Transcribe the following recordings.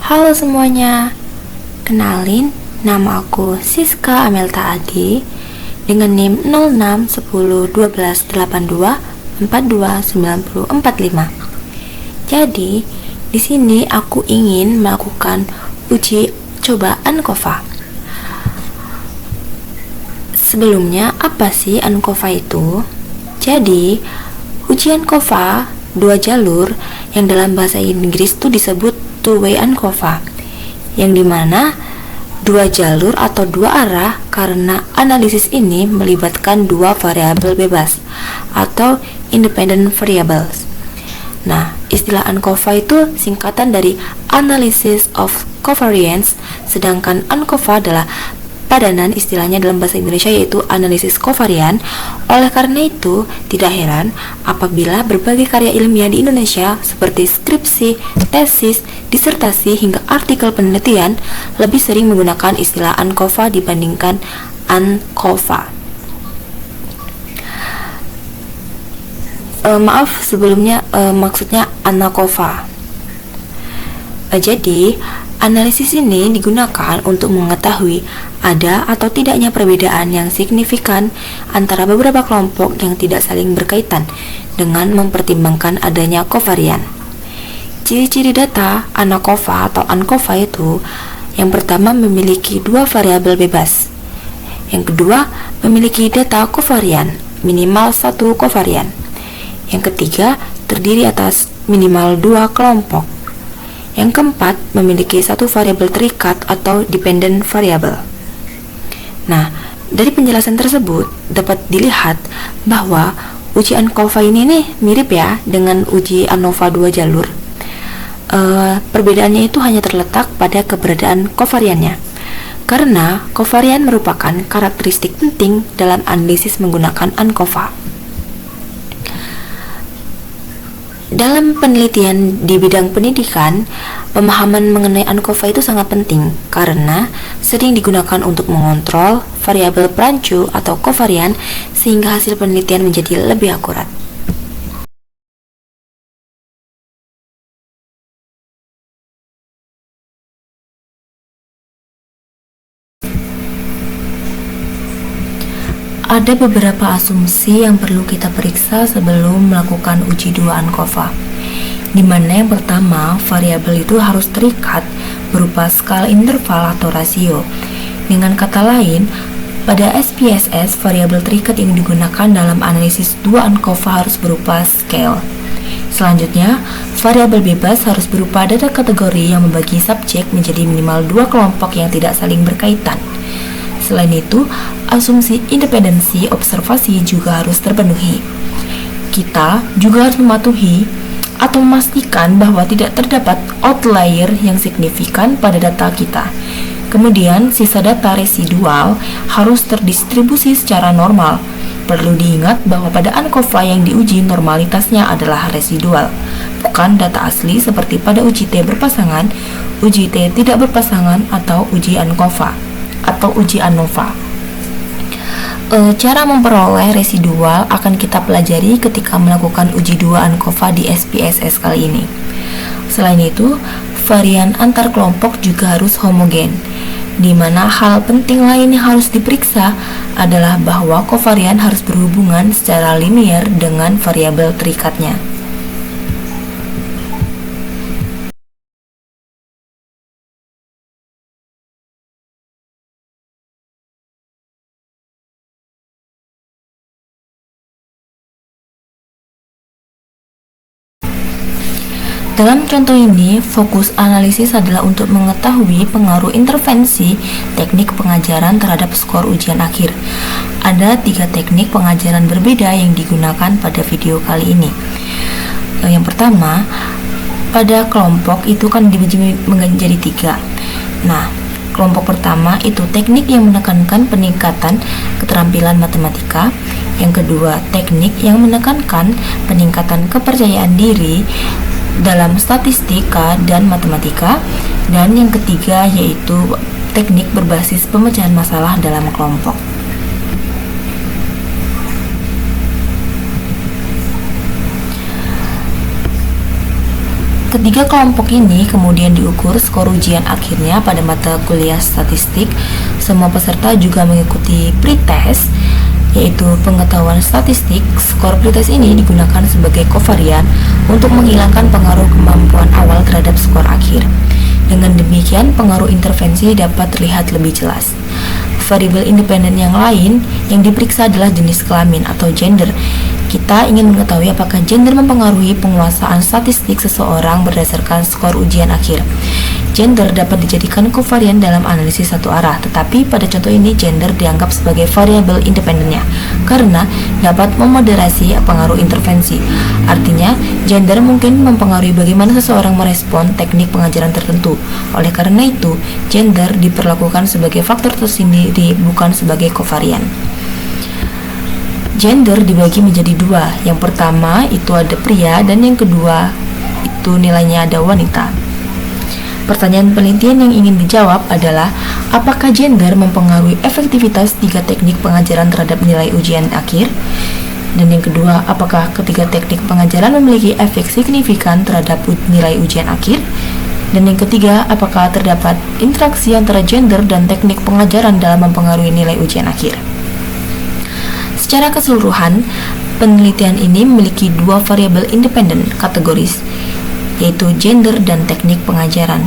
Halo semuanya, kenalin, nama aku Siska Amelta Adi dengan NIM 06101282429045. Jadi, di sini aku ingin melakukan uji coba ANCOVA. Sebelumnya, apa sih ANCOVA itu? Jadi, ujian ANCOVA 2 jalur yang dalam bahasa Inggris itu disebut two-way ANCOVA, yang dimana 2 jalur atau 2 arah karena analisis ini melibatkan 2 variabel bebas atau independent variables. Nah, istilah ANCOVA itu singkatan dari Analysis of Covariance, sedangkan ANCOVA adalah padanan istilahnya dalam bahasa Indonesia yaitu analisis kovarian. Oleh karena itu, tidak heran apabila berbagai karya ilmiah di Indonesia seperti skripsi, tesis, disertasi, hingga artikel penelitian lebih sering menggunakan istilah ANCOVA dibandingkan ANCOVA. Maaf sebelumnya, maksudnya ANCOVA. Jadi, analisis ini digunakan untuk mengetahui ada atau tidaknya perbedaan yang signifikan antara beberapa kelompok yang tidak saling berkaitan dengan mempertimbangkan adanya kovarian. Ciri-ciri data ANCOVA atau ANCOVA itu, yang pertama memiliki 2 variabel bebas. Yang kedua, memiliki data kovarian, minimal 1 kovarian. Yang ketiga, terdiri atas minimal 2 kelompok. Yang keempat, memiliki 1 variabel terikat atau dependent variable. Nah, dari penjelasan tersebut dapat dilihat bahwa uji ANCOVA ini nih mirip ya dengan uji ANOVA 2 jalur. Perbedaannya itu hanya terletak pada keberadaan kovariannya. Karena kovarian merupakan karakteristik penting dalam analisis menggunakan ANCOVA. Dalam penelitian di bidang pendidikan, pemahaman mengenai ANCOVA itu sangat penting karena sering digunakan untuk mengontrol variabel perancu atau kovarian sehingga hasil penelitian menjadi lebih akurat. Ada beberapa asumsi yang perlu kita periksa sebelum melakukan uji 2 ANCOVA, di mana yang pertama, variabel itu harus terikat berupa skala interval atau rasio. Dengan kata lain, pada SPSS, variabel terikat yang digunakan dalam analisis 2 ANCOVA harus berupa scale. Selanjutnya, variabel bebas harus berupa data kategori yang membagi subjek menjadi minimal 2 kelompok yang tidak saling berkaitan. Selain itu, asumsi independensi observasi juga harus terpenuhi. Kita juga harus mematuhi atau memastikan bahwa tidak terdapat outlier yang signifikan pada data kita. Kemudian, sisa data residual harus terdistribusi secara normal. Perlu diingat bahwa pada ANCOVA yang diuji normalitasnya adalah residual, bukan data asli seperti pada uji T berpasangan, uji T tidak berpasangan, atau uji ANCOVA atau uji ANOVA. Cara memperoleh residual akan kita pelajari ketika melakukan uji 2 ANCOVA di SPSS kali ini. Selain itu, varian antar kelompok juga harus homogen, di mana hal penting lain yang harus diperiksa adalah bahwa kovarian harus berhubungan secara linier dengan variabel terikatnya. Dalam contoh ini, fokus analisis adalah untuk mengetahui pengaruh intervensi teknik pengajaran terhadap skor ujian akhir. Ada 3 teknik pengajaran berbeda yang digunakan pada video kali ini. Yang pertama, pada kelompok itu kan dibagi menjadi 3. Nah, kelompok pertama itu teknik yang menekankan peningkatan keterampilan matematika. Yang kedua, teknik yang menekankan peningkatan kepercayaan diri dalam statistika dan matematika, dan yang ketiga yaitu teknik berbasis pemecahan masalah dalam kelompok. Ketiga kelompok ini kemudian diukur skor ujian akhirnya pada mata kuliah statistik. Semua peserta juga mengikuti pretest, yaitu pengetahuan statistik. Skor pretest ini digunakan sebagai kovarian untuk menghilangkan pengaruh kemampuan awal terhadap skor akhir. Dengan demikian, pengaruh intervensi dapat terlihat lebih jelas. Variabel independen yang lain yang diperiksa adalah jenis kelamin atau gender. Kita ingin mengetahui apakah gender mempengaruhi penguasaan statistik seseorang berdasarkan skor ujian akhir. Gender dapat dijadikan kovarian dalam analisis satu arah, tetapi pada contoh ini gender dianggap sebagai variabel independennya karena dapat memoderasi pengaruh intervensi. Artinya, gender mungkin mempengaruhi bagaimana seseorang merespon teknik pengajaran tertentu. Oleh karena itu, gender diperlakukan sebagai faktor tersendiri, bukan sebagai kovarian. Gender dibagi menjadi dua. Yang pertama itu ada pria dan yang kedua itu nilainya ada wanita. Pertanyaan penelitian yang ingin dijawab adalah apakah gender mempengaruhi efektivitas tiga teknik pengajaran terhadap nilai ujian akhir? Dan yang kedua, apakah ketiga teknik pengajaran memiliki efek signifikan terhadap nilai ujian akhir? Dan yang ketiga, apakah terdapat interaksi antara gender dan teknik pengajaran dalam mempengaruhi nilai ujian akhir? Secara keseluruhan, penelitian ini memiliki dua variabel independen kategoris, yaitu gender dan teknik pengajaran.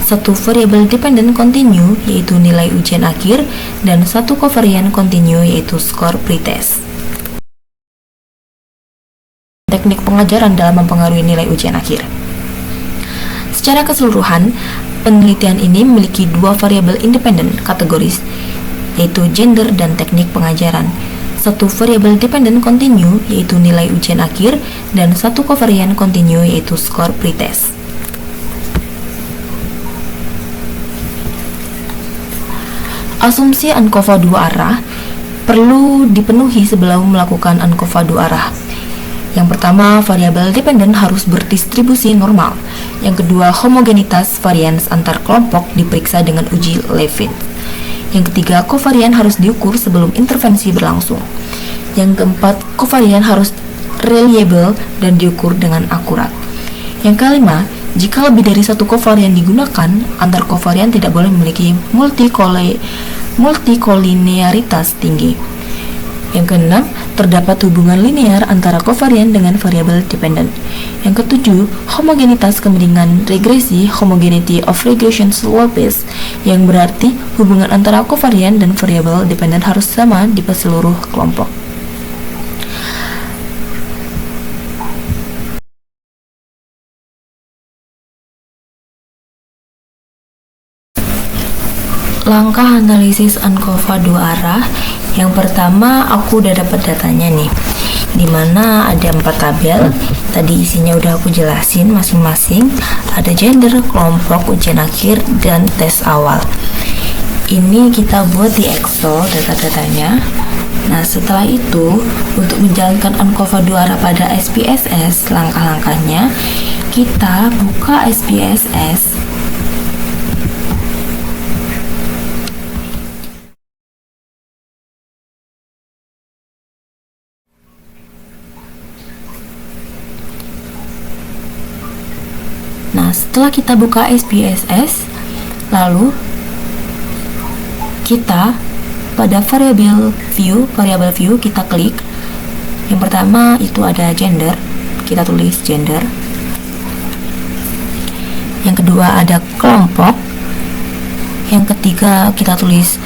Satu variabel dependent continue, yaitu nilai ujian akhir, dan satu kovarian continue, yaitu skor pretest. Teknik pengajaran dalam mempengaruhi nilai ujian akhir. Secara keseluruhan, penelitian ini memiliki dua variabel independen kategoris, yaitu gender dan teknik pengajaran. Satu variabel dependent continue, yaitu nilai ujian akhir, dan satu kovarian continue, yaitu skor pretest. Asumsi ANCOVA dua arah perlu dipenuhi sebelum melakukan ANCOVA dua arah. Yang pertama, variabel dependen harus berdistribusi normal. Yang kedua, homogenitas varians antar kelompok diperiksa dengan uji Levin. Yang ketiga, kovarian harus diukur sebelum intervensi berlangsung. Yang keempat, kovarian harus reliable dan diukur dengan akurat. Yang kelima, jika lebih dari satu kovarian digunakan, antar kovarian tidak boleh memiliki multikolinearitas tinggi. Yang keenam, terdapat hubungan linear antara kovarian dengan variabel dependent. Yang ketujuh, homogenitas kemiringan regresi, homogeneity of regression slopes, yang berarti hubungan antara kovarian dan variabel dependent harus sama di seluruh kelompok. Langkah analisis ANCOVA dua arah. Yang pertama, aku udah dapat datanya nih, dimana ada 4 tabel. Tadi isinya udah aku jelasin masing-masing. Ada gender, kelompok, ujian akhir, dan tes awal. Ini kita buat di Excel data-datanya. Nah, setelah itu, untuk menjalankan ANCOVA dua arah pada SPSS, langkah-langkahnya kita buka SPSS. Nah, setelah kita buka SPSS, lalu kita pada variable view kita klik. Yang pertama itu ada gender, kita tulis gender. Yang kedua ada kelompok. Yang ketiga kita tulis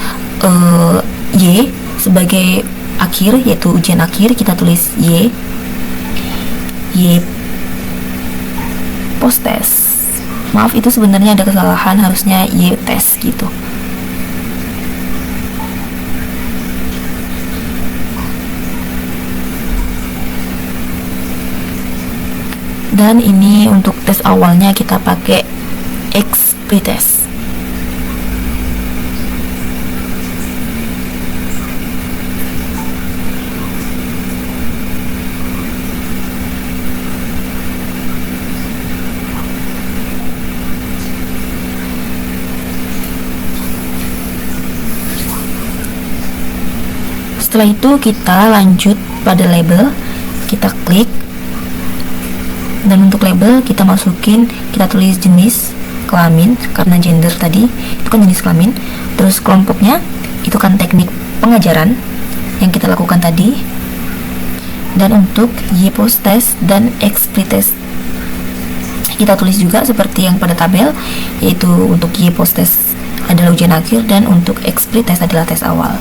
Y sebagai akhir, yaitu ujian akhir, kita tulis Y post test. Maaf, itu sebenarnya ada kesalahan, harusnya Y test gitu. Dan ini untuk tes awalnya kita pakai X pretest. Setelah itu kita lanjut pada label, kita klik. Dan untuk label kita tulis jenis kelamin, karena gender tadi itu kan jenis kelamin. Terus kelompoknya itu kan teknik pengajaran yang kita lakukan tadi. Dan untuk YPOS test dan XP test kita tulis juga seperti yang pada tabel, yaitu untuk YPOS test adalah ujian akhir dan untuk XP test adalah tes awal.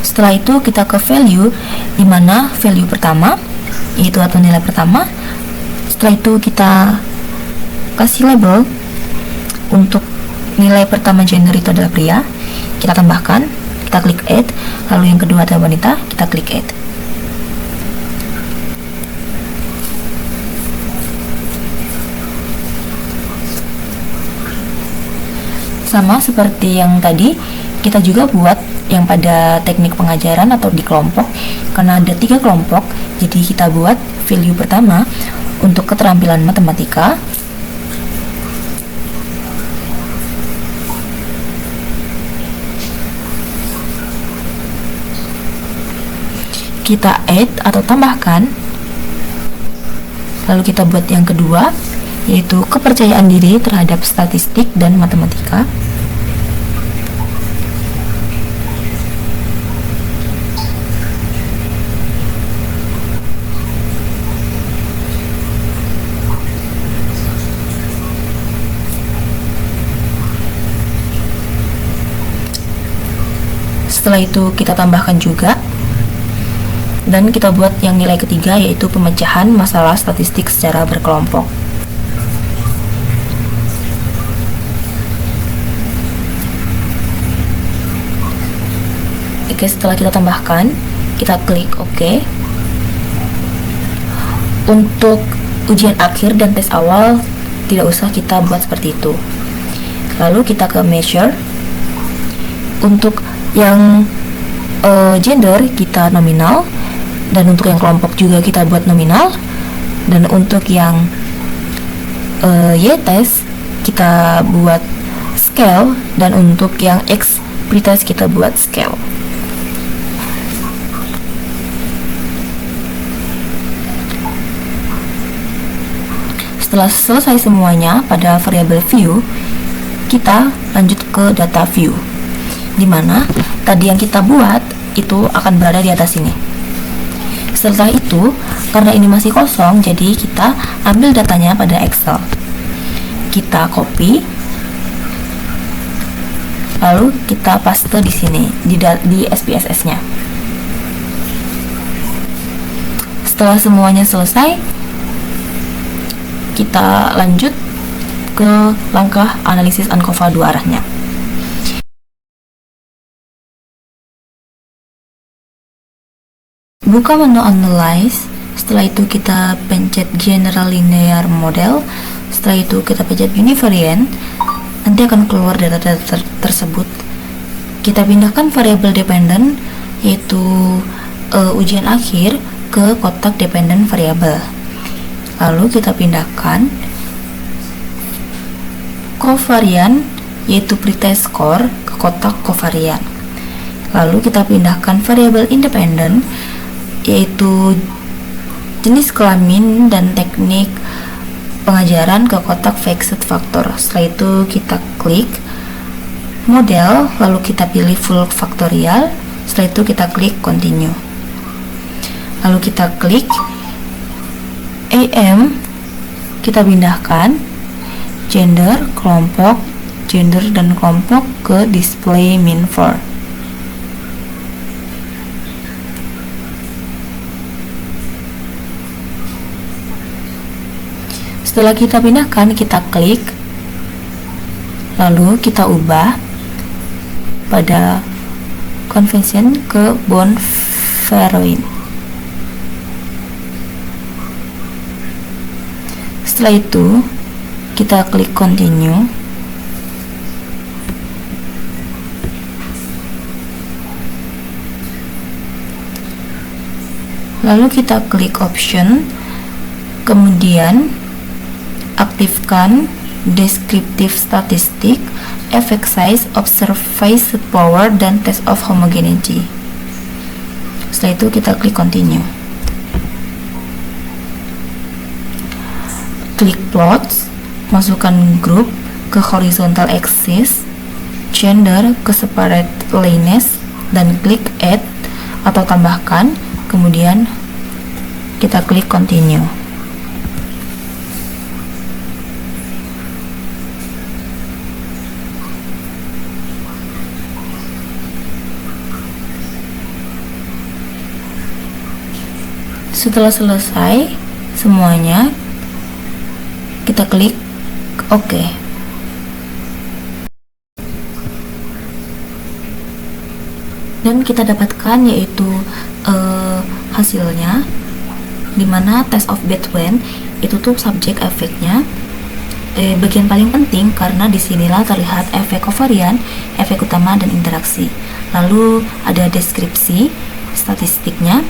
Setelah itu kita ke value, di mana value pertama yaitu atau nilai pertama. Setelah itu kita kasih label. Untuk nilai pertama gender itu adalah pria, kita tambahkan, kita klik add. Lalu yang kedua adalah wanita, kita klik add. Sama seperti yang tadi, kita juga buat yang pada teknik pengajaran atau di kelompok. Karena ada 3 kelompok, jadi kita buat value pertama untuk keterampilan matematika. Kita add atau tambahkan. Lalu kita buat yang kedua, yaitu kepercayaan diri terhadap statistik dan matematika. Setelah itu kita tambahkan juga, dan kita buat yang nilai ketiga, yaitu pemecahan masalah statistik secara berkelompok. Oke, setelah kita tambahkan, kita klik OK. Untuk ujian akhir dan tes awal tidak usah kita buat seperti itu. Lalu kita ke measure. Untuk yang gender kita nominal, dan untuk yang kelompok juga kita buat nominal. Dan untuk yang Y-test kita buat scale, dan untuk yang XP test kita buat scale. Setelah selesai semuanya pada variabel view, kita lanjut ke data view, dimana tadi yang kita buat itu akan berada di atas ini. Setelah itu, karena ini masih kosong, jadi kita ambil datanya pada Excel. Kita copy, lalu kita paste di sini di SPSS-nya. Setelah semuanya selesai, kita lanjut ke langkah analisis ANCOVA 2 arahnya. Buka menu Analyze. Setelah itu kita pencet General Linear Model. Setelah itu kita pencet Univariate. Nanti akan keluar data-data tersebut. Kita pindahkan variabel dependent, yaitu ujian akhir, ke kotak dependent variable. Lalu kita pindahkan covariant, yaitu pretest score, ke kotak covariant. Lalu kita pindahkan variabel independent, yaitu jenis kelamin dan teknik pengajaran, ke kotak fixed factor. Setelah itu kita klik model, lalu kita pilih full factorial. Setelah itu kita klik continue. Lalu kita klik AM, kita pindahkan gender, kelompok, gender dan kelompok ke display min4. Setelah kita pindahkan, kita klik, lalu kita ubah pada convention ke Bonferroni. Setelah itu kita klik continue. Lalu kita klik option, kemudian aktifkan descriptive statistic, effect size, observed power, dan test of homogeneity. Setelah itu kita klik continue. Klik plots, masukkan group ke horizontal axis, gender ke separate lanes, dan klik add atau tambahkan, kemudian kita klik continue. Setelah selesai semuanya, kita klik OK. Dan kita dapatkan yaitu hasilnya, dimana test of Betwen itu tuh subjek efeknya bagian paling penting karena disinilah terlihat efek kovarian, efek utama, dan interaksi. Lalu ada deskripsi statistiknya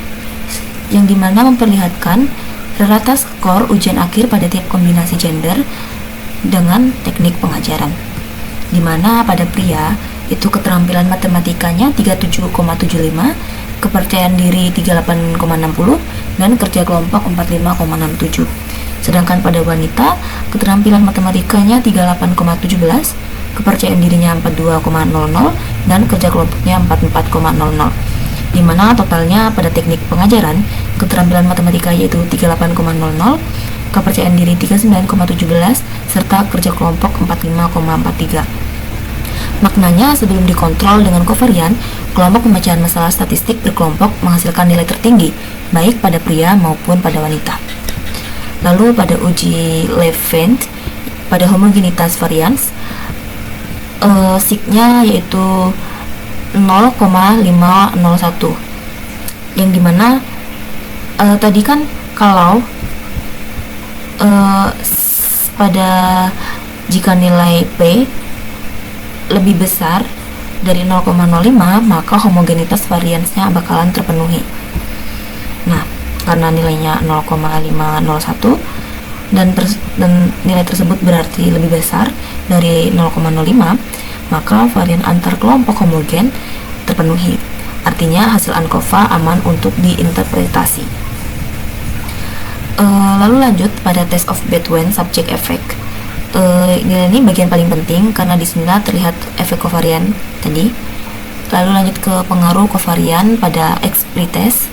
yang dimana memperlihatkan rata skor ujian akhir pada tiap kombinasi gender dengan teknik pengajaran, dimana pada pria itu keterampilan matematikanya 37,75, kepercayaan diri 38,60, dan kerja kelompok 45,67. Sedangkan pada wanita keterampilan matematikanya 38,17, kepercayaan dirinya 42,00, dan kerja kelompoknya 44,00. Dimana totalnya pada teknik pengajaran keterampilan matematika yaitu 38,00, kepercayaan diri 39,17, serta kerja kelompok 45,43. Maknanya sebelum dikontrol dengan kovarian, kelompok pembacaan masalah statistik berkelompok menghasilkan nilai tertinggi baik pada pria maupun pada wanita. Lalu pada uji Levent pada homogenitas varians, signya yaitu 0,501, yang dimana tadi kan kalau pada jika nilai P lebih besar dari 0,05 maka homogenitas variansnya bakalan terpenuhi. Nah, karena nilainya 0,501 dan nilai tersebut berarti lebih besar dari 0,05, maka varian antar kelompok homogen terpenuhi. Artinya hasil ANCOVA aman untuk diinterpretasi. Lalu lanjut pada test of Betwen subject effect. Ini bagian paling penting karena disinilah terlihat efek kovarian tadi. Lalu lanjut ke pengaruh kovarian pada X pretest,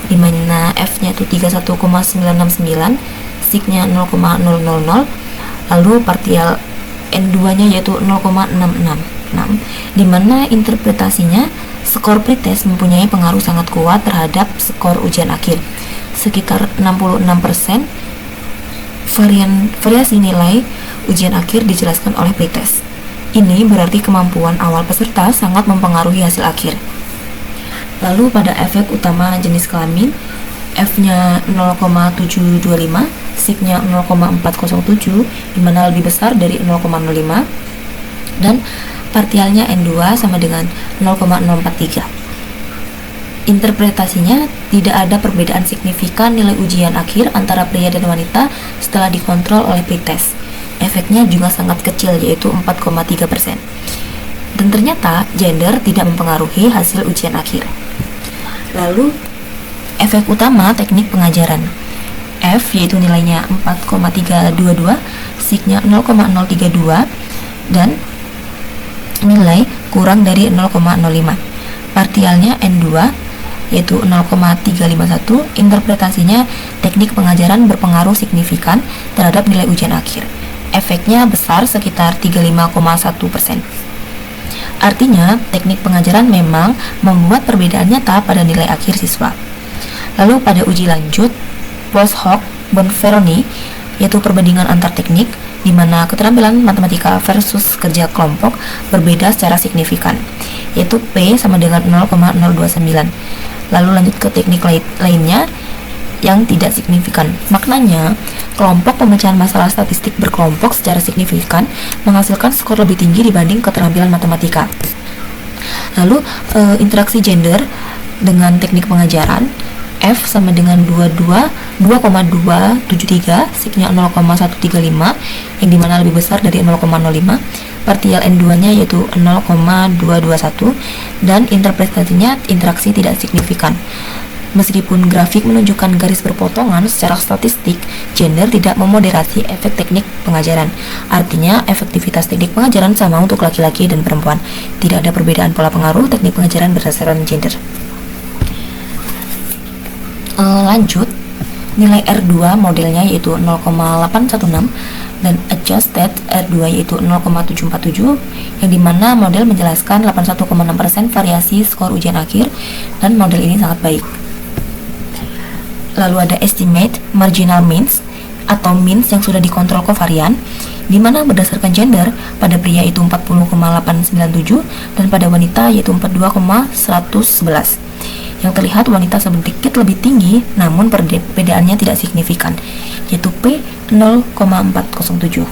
dimana F nya itu 31,969, sig-nya 0,000, lalu partial N2 nya yaitu 0,666, dimana interpretasinya skor pretest mempunyai pengaruh sangat kuat terhadap skor ujian akhir, sekitar 66%. Variasi nilai ujian akhir dijelaskan oleh pretest. Ini berarti kemampuan awal peserta sangat mempengaruhi hasil akhir. Lalu pada efek utama jenis kelamin, F-nya 0,725, sig-nya 0,407, dimana lebih besar dari 0,05, dan partialnya N2 sama dengan 0,043. Interpretasinya tidak ada perbedaan signifikan nilai ujian akhir antara pria dan wanita setelah dikontrol oleh pretest. Efeknya juga sangat kecil yaitu 4,3%. Dan ternyata gender tidak mempengaruhi hasil ujian akhir. Lalu efek utama teknik pengajaran, F yaitu nilainya 4,322, sig-nya 0,032, dan nilai kurang dari 0,05. Partialnya N2 yaitu 0,351. Interpretasinya teknik pengajaran berpengaruh signifikan terhadap nilai ujian akhir. Efeknya besar sekitar 35,1%. Artinya teknik pengajaran memang membuat perbedaan nyata pada nilai akhir siswa. Lalu pada uji lanjut post hoc Bonferroni yaitu perbandingan antar teknik, di mana keterampilan matematika versus kerja kelompok berbeda secara signifikan, yaitu P sama dengan 0,029. Lalu lanjut ke teknik lainnya yang tidak signifikan. Maknanya, kelompok pemecahan masalah statistik berkelompok secara signifikan menghasilkan skor lebih tinggi dibanding keterampilan matematika. Lalu interaksi gender dengan teknik pengajaran, F sama dengan 2,273, signya 0,135, yang dimana lebih besar dari 0,05. Partial N2-nya yaitu 0,221, dan interpretasinya interaksi tidak signifikan. Meskipun grafik menunjukkan garis berpotongan, secara statistik, gender tidak memoderasi efek teknik pengajaran. Artinya, efektivitas teknik pengajaran sama untuk laki-laki dan perempuan. Tidak ada perbedaan pola pengaruh teknik pengajaran berdasarkan gender. Lanjut, nilai R2 modelnya yaitu 0,816 dan adjusted R2 yaitu 0,747, yang dimana model menjelaskan 81,6% variasi skor ujian akhir, dan model ini sangat baik. Lalu ada estimate marginal means atau means yang sudah dikontrol kovarian, di mana berdasarkan gender pada pria itu 40,897 dan pada wanita yaitu 42,111. Yang terlihat wanita sedikit lebih tinggi, namun perbedaannya tidak signifikan, yaitu P 0,407.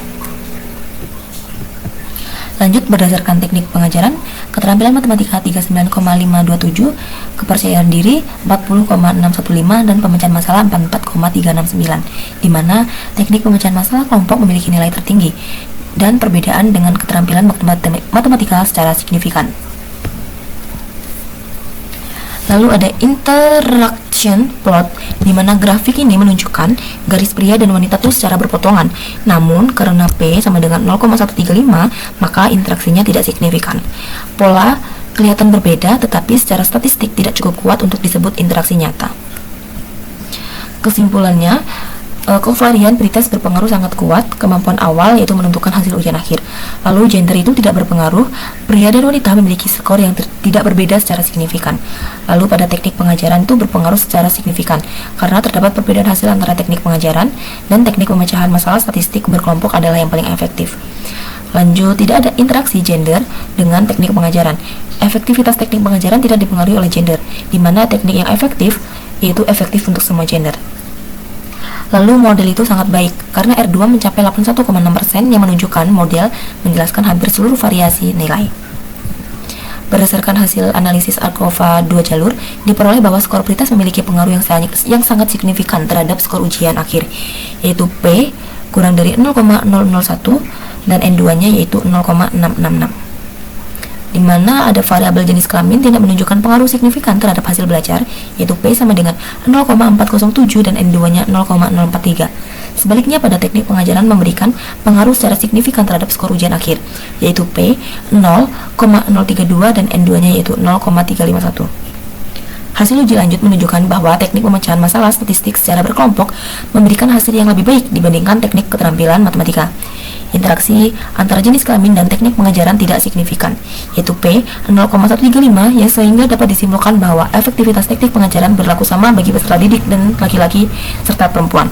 Lanjut, berdasarkan teknik pengajaran, keterampilan matematika 39,527, kepercayaan diri 40,615, dan pemecahan masalah 44,369, di mana teknik pemecahan masalah kelompok memiliki nilai tertinggi dan perbedaan dengan keterampilan matematika secara signifikan. Lalu ada interaction plot, di mana grafik ini menunjukkan garis pria dan wanita itu secara berpotongan. Namun karena P sama dengan 0,135, maka interaksinya tidak signifikan. Pola kelihatan berbeda, tetapi secara statistik tidak cukup kuat untuk disebut interaksi nyata. Kesimpulannya, kovarian pretest berpengaruh sangat kuat. Kemampuan awal yaitu menentukan hasil ujian akhir. Lalu gender itu tidak berpengaruh. Pria dan wanita memiliki skor yang tidak berbeda secara signifikan. Lalu pada teknik pengajaran itu berpengaruh secara signifikan karena terdapat perbedaan hasil antara teknik pengajaran dan teknik pemecahan masalah statistik berkelompok adalah yang paling efektif. Lanjut, tidak ada interaksi gender dengan teknik pengajaran. Efektivitas teknik pengajaran tidak dipengaruhi oleh gender, di mana teknik yang efektif yaitu efektif untuk semua gender. Lalu model itu sangat baik karena R2 mencapai 81,6% yang menunjukkan model menjelaskan hampir seluruh variasi nilai. Berdasarkan hasil analisis Arcova 2 jalur, diperoleh bahwa skor pretest memiliki pengaruh yang sangat signifikan terhadap skor ujian akhir, yaitu P kurang dari 0,001 dan N2-nya yaitu 0,666. Di mana ada variabel jenis kelamin tidak menunjukkan pengaruh signifikan terhadap hasil belajar, yaitu P sama dengan 0,407 dan N2-nya 0,043. Sebaliknya, pada teknik pengajaran memberikan pengaruh secara signifikan terhadap skor ujian akhir, yaitu P 0,032 dan N2-nya yaitu 0,351. Hasil uji lanjut menunjukkan bahwa teknik pemecahan masalah statistik secara berkelompok memberikan hasil yang lebih baik dibandingkan teknik keterampilan matematika. Interaksi antara jenis kelamin dan teknik pengajaran tidak signifikan, yaitu P 0,135, yang sehingga dapat disimpulkan bahwa efektivitas teknik pengajaran berlaku sama bagi peserta didik dan laki-laki serta perempuan.